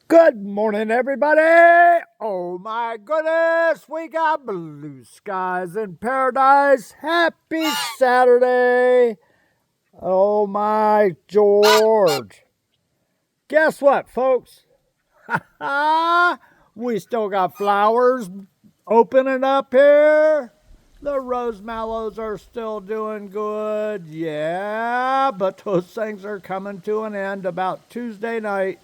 Good morning, everybody. Oh my goodness, we got blue skies in paradise. Happy Saturday. Oh my George. Guess what, folks? We still got flowers opening up here. The rose mallows are still doing good. Yeah, but those things are coming to an end about Tuesday night.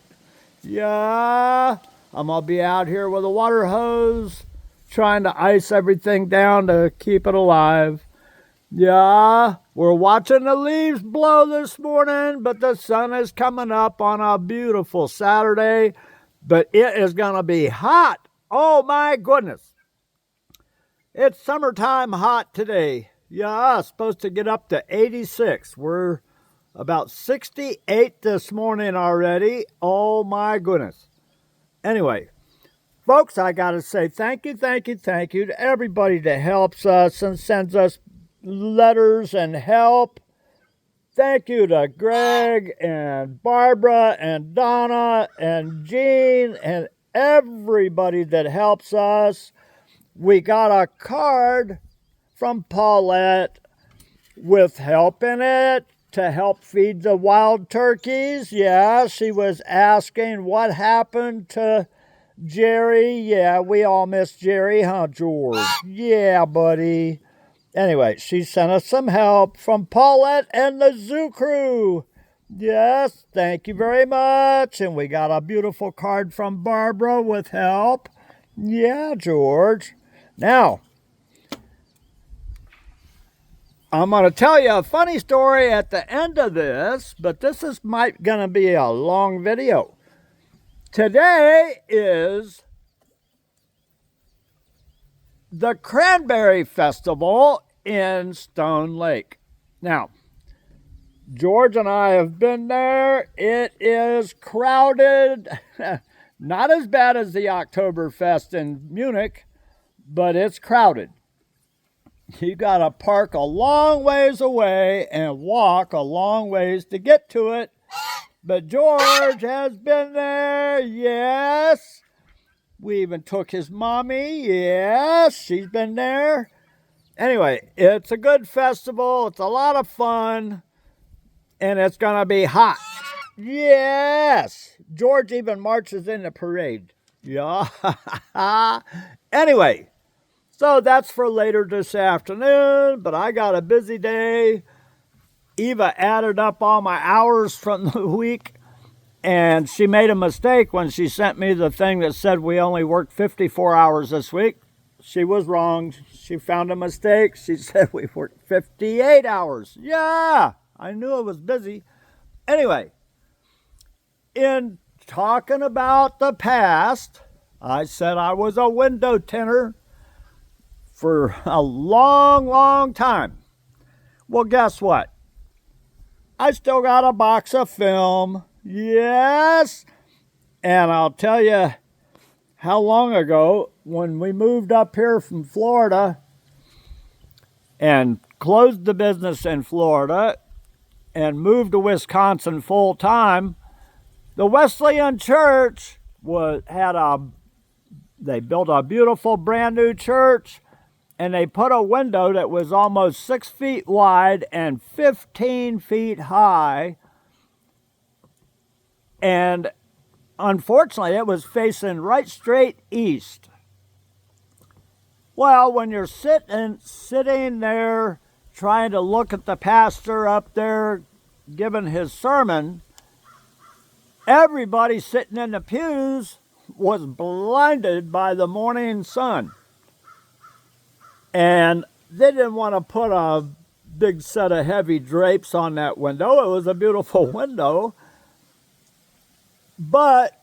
Yeah, I'm going to be out here with a water hose trying to ice everything down to keep it alive. Yeah, we're watching the leaves blow this morning, but the sun is coming up on a beautiful Saturday, but it is going to be hot. Oh my goodness. It's summertime hot today. Yeah, it's supposed to get up to 86. We're about 68 this morning already. Oh my goodness. Anyway, folks, I got to say thank you to everybody that helps us and sends us letters and help. Thank you to Greg and Barbara and Donna and Jean and everybody that helps us. We got a card from Paulette with help in it to help feed the wild turkeys. Yeah, she was asking what happened to Jerry. Yeah, we all miss Jerry, huh, George? Yeah, buddy. Anyway, she sent us some help from Paulette and the zoo crew. Yes, thank you very much. And we got a beautiful card from Barbara with help. Yeah, George. Now, I'm going to tell you a funny story at the end of this, but this is going to be a long video. Today is the Cranberry Festival in Stone Lake. Now, George and I have been there. It is crowded. Not as bad as the Oktoberfest in Munich, but it's crowded. You got to park a long ways away and walk a long ways to get to it. But George has been there. Yes. We even took his mommy. Yes, she's been there. Anyway, it's a good festival. It's a lot of fun. And it's going to be hot. Yes. George even marches in the parade. Yeah. Anyway. So that's for later this afternoon, but I got a busy day. Eva added up all my hours from the week, and she made a mistake when she sent me the thing that said we only worked 54 hours this week. She was wrong. She found a mistake. She said we worked 58 hours. Yeah, I knew it was busy. Anyway, in talking about the past, I said I was a window tinter for a long time. Well, guess what? I still got a box of film. Yes. And I'll tell you how long ago, when we moved up here from Florida and closed the business in Florida and moved to Wisconsin full time, the Wesleyan Church they built a beautiful brand new church. And they put a window that was almost 6 feet wide and 15 feet high. And unfortunately, it was facing right straight east. Well, when you're sitting there trying to look at the pastor up there giving his sermon, everybody sitting in the pews was blinded by the morning sun. And they didn't want to put a big set of heavy drapes on that window. It was a beautiful window. But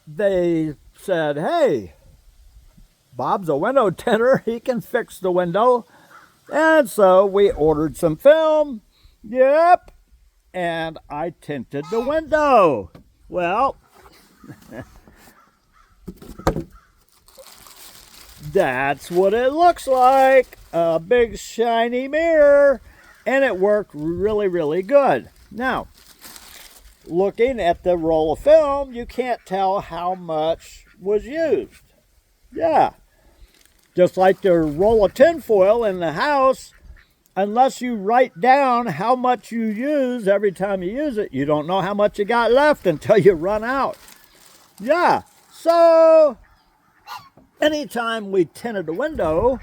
they said, hey, Bob's a window tinter. He can fix the window. And so we ordered some film. Yep. And I tinted the window. Well, that's what it looks like. A big shiny mirror. And it worked really good. Now, looking at the roll of film, you can't tell how much was used. Yeah. Just like the roll of tinfoil in the house, unless you write down how much you use every time you use it, you don't know how much you got left until you run out. Yeah. So, anytime we tinted a window,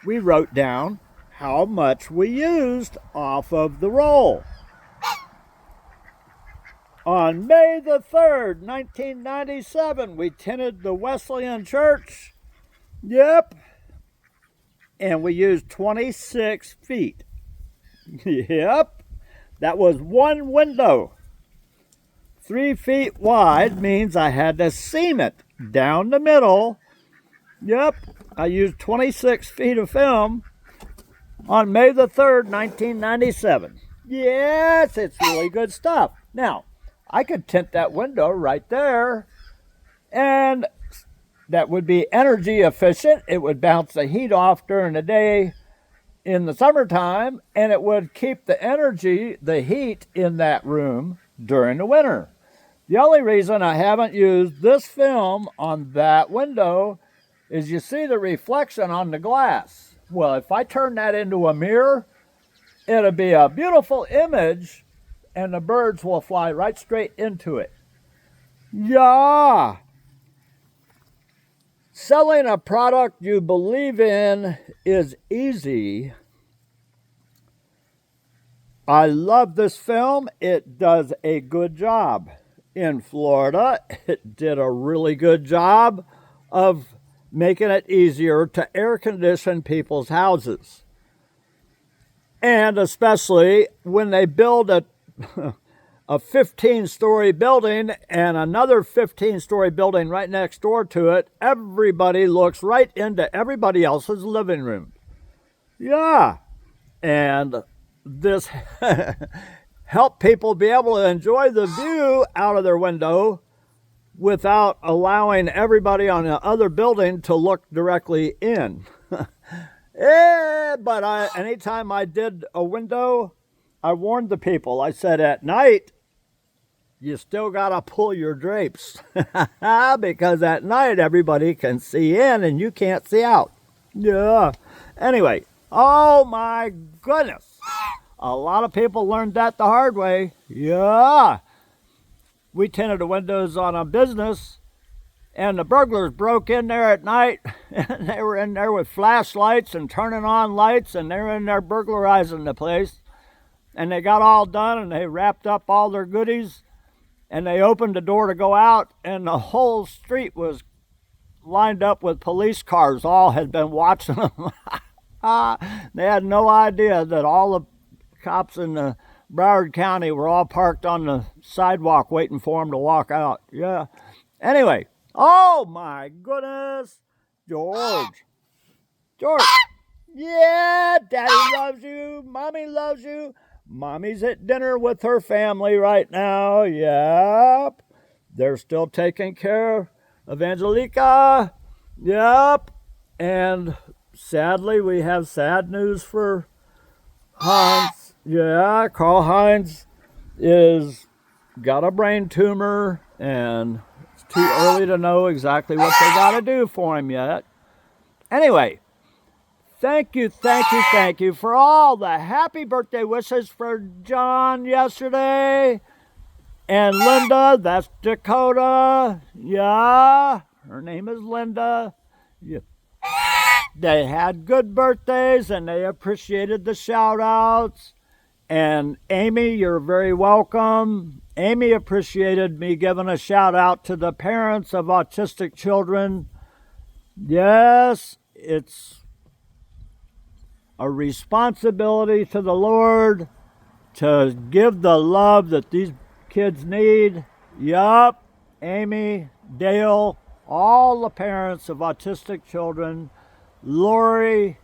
we wrote down how much we used off of the roll. On May the 3rd, 1997, we tinted the Wesleyan Church. Yep. And we used 26 feet. Yep. That was one window. 3 feet wide means I had to seam it down the middle. Yep. I used 26 feet of film on May the 3rd, 1997. Yes, it's really good stuff. Now, I could tint that window right there, and that would be energy efficient. It would bounce the heat off during the day in the summertime, and it would keep the heat in that room during the winter. The only reason I haven't used this film on that window is you see the reflection on the glass. Well, if I turn that into a mirror, it'll be a beautiful image, and the birds will fly right straight into it. Yeah. Selling a product you believe in is easy. I love this film. It does a good job. In Florida, it did a really good job of making it easier to air condition people's houses. And especially when they build a 15-story building and another 15-story building right next door to it, everybody looks right into everybody else's living room. Yeah. And this helped people be able to enjoy the view out of their window without allowing everybody on the other building to look directly in. But anytime I did a window, I warned the people. I said, at night, you still got to pull your drapes because at night everybody can see in and you can't see out. Yeah. Anyway, oh my goodness. A lot of people learned that the hard way. Yeah. We tinted the windows on a business, and the burglars broke in there at night, and they were in there with flashlights and turning on lights, and they were in there burglarizing the place. And they got all done, and they wrapped up all their goodies, and they opened the door to go out, and the whole street was lined up with police cars. All had been watching them. They had no idea that all the cops in the Broward County were all parked on the sidewalk waiting for them to walk out. Yeah. Anyway, oh my goodness. George. Yeah, Daddy loves you. Mommy loves you. Mommy's at dinner with her family right now. Yep. They're still taking care of Angelica. Yep. And sadly, we have sad news for Hans. Yeah, Carl Heinz is got a brain tumor, and it's too early to know exactly what they got to do for him yet. Anyway, thank you for all the happy birthday wishes for John yesterday. And Linda, that's Dakota. Yeah, her name is Linda. Yeah. They had good birthdays, and they appreciated the shout-outs. And Amy, you're very welcome. Amy appreciated me giving a shout-out to the parents of autistic children. Yes, it's a responsibility to the Lord to give the love that these kids need. Yup, Amy, Dale, all the parents of autistic children. Lori,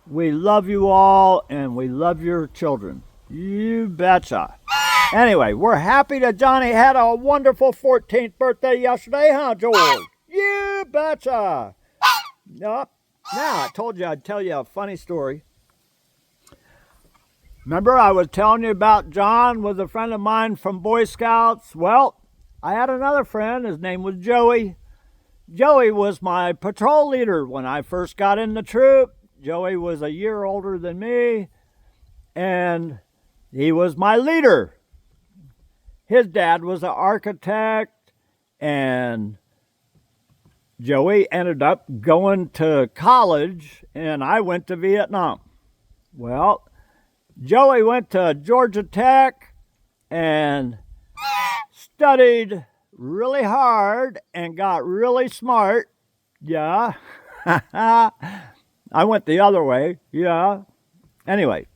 we love you all, and we love your children. You betcha. Anyway, we're happy that Johnny had a wonderful 14th birthday yesterday, huh, George? You betcha. Yup. Now, I told you I'd tell you a funny story. Remember I was telling you about John was a friend of mine from Boy Scouts? Well, I had another friend. His name was Joey. Joey was my patrol leader when I first got in the troop. Joey was a year older than me, and he was my leader. His dad was an architect, and Joey ended up going to college, and I went to Vietnam. Well, Joey went to Georgia Tech and studied really hard and got really smart. Yeah. I went the other way. Yeah. Anyway,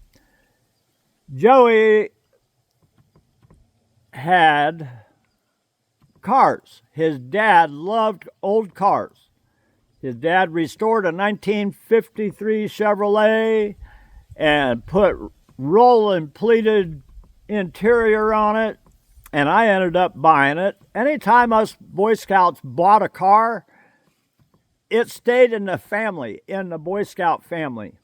Joey had cars. His dad loved old cars. His dad restored a 1953 Chevrolet and put rolling pleated interior on it, and I ended up buying it. Anytime us Boy Scouts bought a car, it stayed in the family, in the Boy Scout family.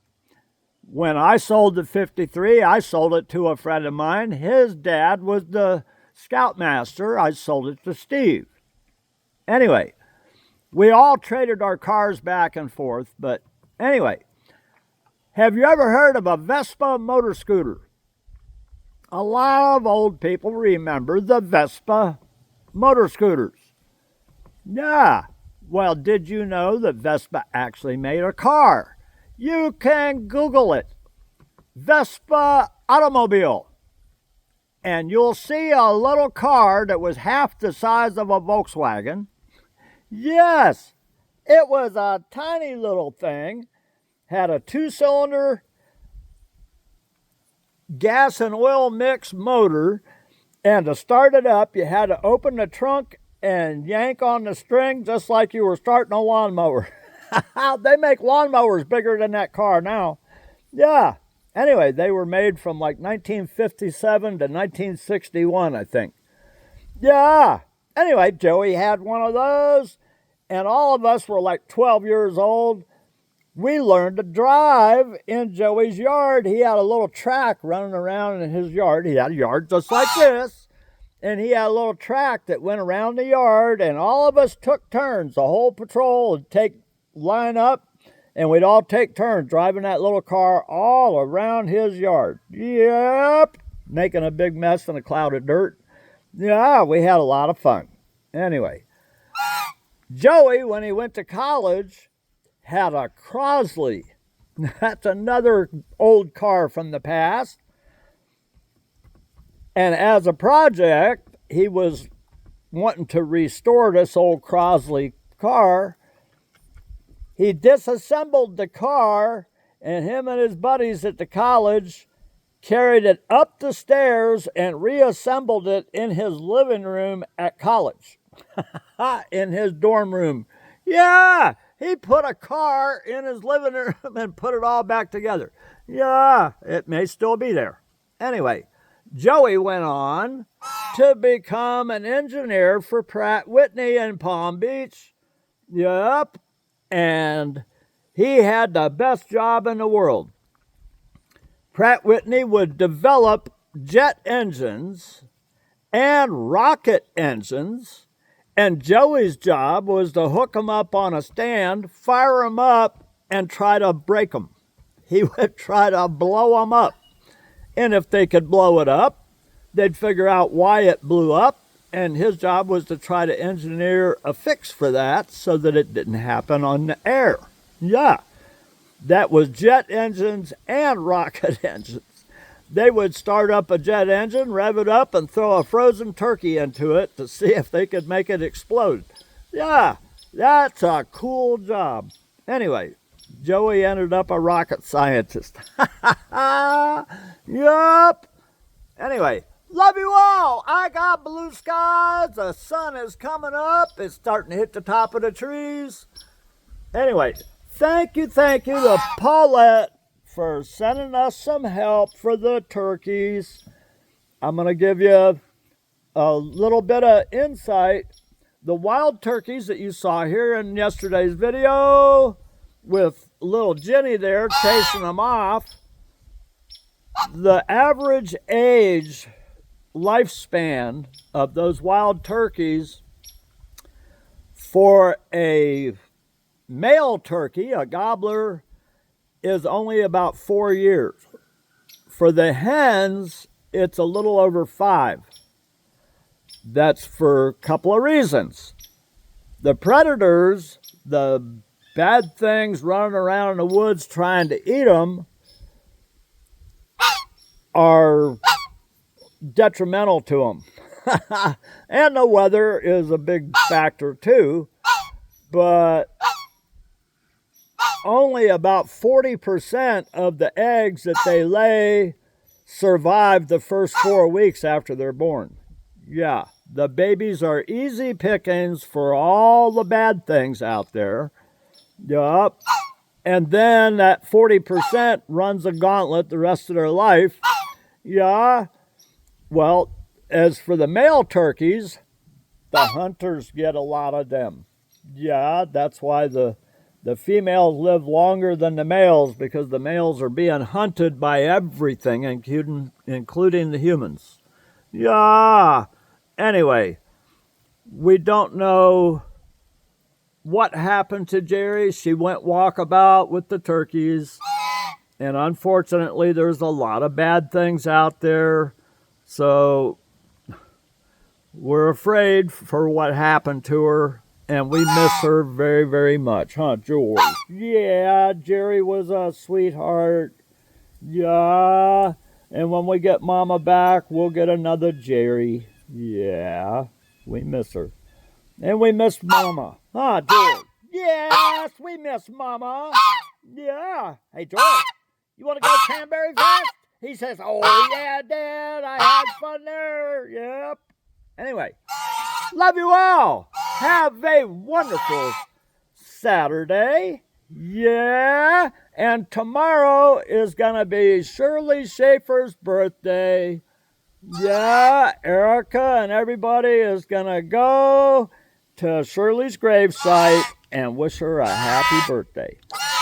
When I sold the 53, I sold it to a friend of mine. His dad was the scoutmaster. I sold it to Steve. Anyway, we all traded our cars back and forth, but anyway, have you ever heard of a Vespa motor scooter? A lot of old people remember the Vespa motor scooters. Yeah. Well, did you know that Vespa actually made a car? You can Google it. Vespa automobile. And you'll see a little car that was half the size of a Volkswagen. Yes, it was a tiny little thing. Had a 2-cylinder gas and oil mix motor, and to start it up, you had to open the trunk and yank on the string just like you were starting a lawnmower. They make lawnmowers bigger than that car now. Yeah. Anyway, they were made from like 1957 to 1961, I think. Yeah. Anyway, Joey had one of those, and all of us were like 12 years old. We learned to drive in Joey's yard. He had a little track running around in his yard. He had a yard just like this, and he had a little track that went around the yard, and all of us took turns. The whole patrol would line up, and we'd all take turns driving that little car all around his yard. Yep, making a big mess in a cloud of dirt. Yeah, we had a lot of fun. Anyway, Joey, when he went to college, had a Crosley. That's another old car from the past. And as a project, he was wanting to restore this old Crosley car. He disassembled the car, and him and his buddies at the college carried it up the stairs and reassembled it in his living room at college. In his dorm room. Yeah, he put a car in his living room and put it all back together. Yeah, it may still be there. Anyway, Joey went on to become an engineer for Pratt Whitney in Palm Beach. Yep, and he had the best job in the world. Pratt Whitney would develop jet engines and rocket engines, and Joey's job was to hook them up on a stand, fire them up, and try to break them. He would try to blow them up. And if they could blow it up, they'd figure out why it blew up, and his job was to try to engineer a fix for that so that it didn't happen on the air. Yeah, that was jet engines and rocket engines. They would start up a jet engine, rev it up, and throw a frozen turkey into it to see if they could make it explode. Yeah, that's a cool job. Anyway, Joey ended up a rocket scientist. Yup. Anyway, love you all. I got blue skies. The sun is coming up. It's starting to hit the top of the trees. Anyway, thank you to Paulette for sending us some help for the turkeys. I'm going to give you a little bit of insight. The wild turkeys that you saw here in yesterday's video with little Jenny there chasing them off, The average age lifespan of those wild turkeys for a male turkey, a gobbler, is only about 4 years. For the hens, it's a little over 5. That's for a couple of reasons. The predators, the bad things running around in the woods trying to eat them, are detrimental to them. And the weather is a big factor too, but only about 40% of the eggs that they lay survive the first 4 weeks after they're born. Yeah, the babies are easy pickings for all the bad things out there. Yup. And then that 40% runs a gauntlet the rest of their life. Yeah. Well, as for the male turkeys, the hunters get a lot of them. Yeah, that's why the females live longer than the males, because the males are being hunted by everything, including the humans. Yeah. Anyway, we don't know what happened to Jerry. She went walkabout with the turkeys, and unfortunately, there's a lot of bad things out there. So we're afraid for what happened to her, and we miss her very, very much, huh, George? Yeah, Jerry was a sweetheart. Yeah, and when we get Mama back, we'll get another Jerry. Yeah, we miss her. And we miss Mama. Huh, George? Yes, we miss Mama. Yeah. Hey, George, you want to go Cranberry Fest? He says, oh, yeah, Dad, I had fun there. Yep. Anyway, love you all. Have a wonderful Saturday. Yeah. And tomorrow is going to be Shirley Schaefer's birthday. Yeah, Erica and everybody is going to go to Shirley's gravesite and wish her a happy birthday.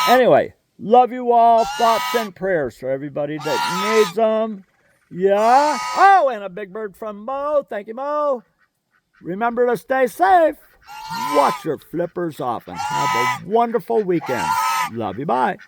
Anyway, love you all. Thoughts and prayers for everybody that needs them. Yeah. Oh, and a big bird from Mo. Thank you, Mo. Remember to stay safe. Watch your flippers off and have a wonderful weekend. Love you. Bye.